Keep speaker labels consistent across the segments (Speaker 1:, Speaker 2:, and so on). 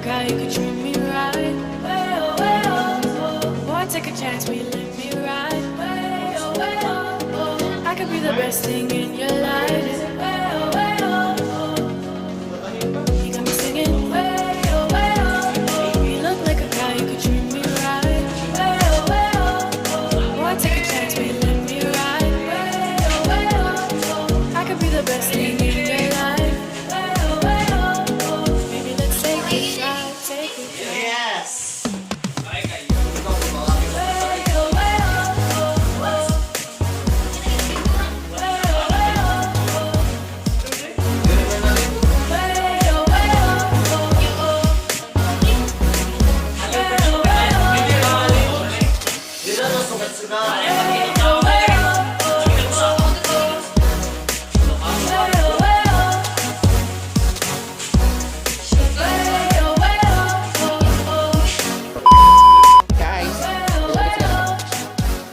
Speaker 1: guy who could treat me right. Boy, take a chance, will you let me ride? I could be the best thing in your life. You got me singing. You look like a guy who could treat me right. Boy, take a chance, will you let me ride? I could be the best thing in your life. Maybe let's take a shot, take a shot.
Speaker 2: Yes!
Speaker 3: Guys,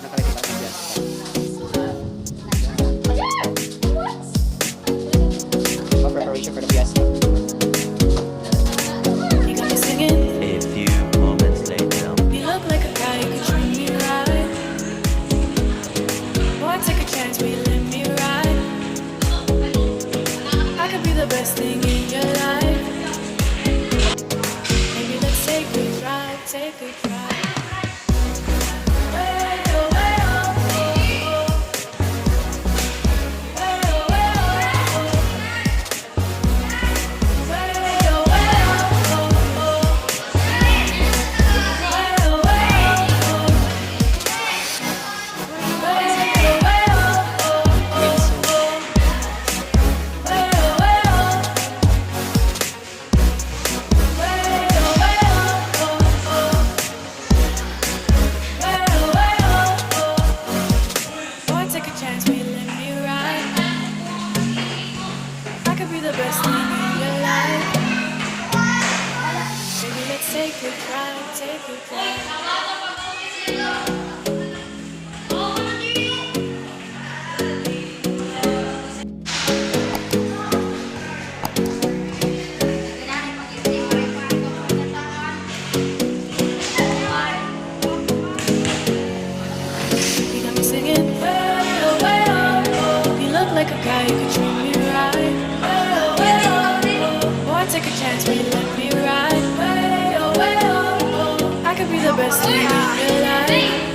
Speaker 3: nakalagay tayo dyan. Preparation for the fiesta.
Speaker 1: You got me singing.
Speaker 4: A few moments later.
Speaker 1: You look like a guy who could treat me right. Boy, take a chance, will you let me ride? I could be the best thing in your life. Maybe let's take a drive, take a drive. Boy, take a chance, will you let me ride? I could be the best thing in your life. Maybe let's take a drive, take a drive. You got me singing. You look like a guy who could treat me right. Boy, take a chance, will you let me ride? I could be the best thing in your life.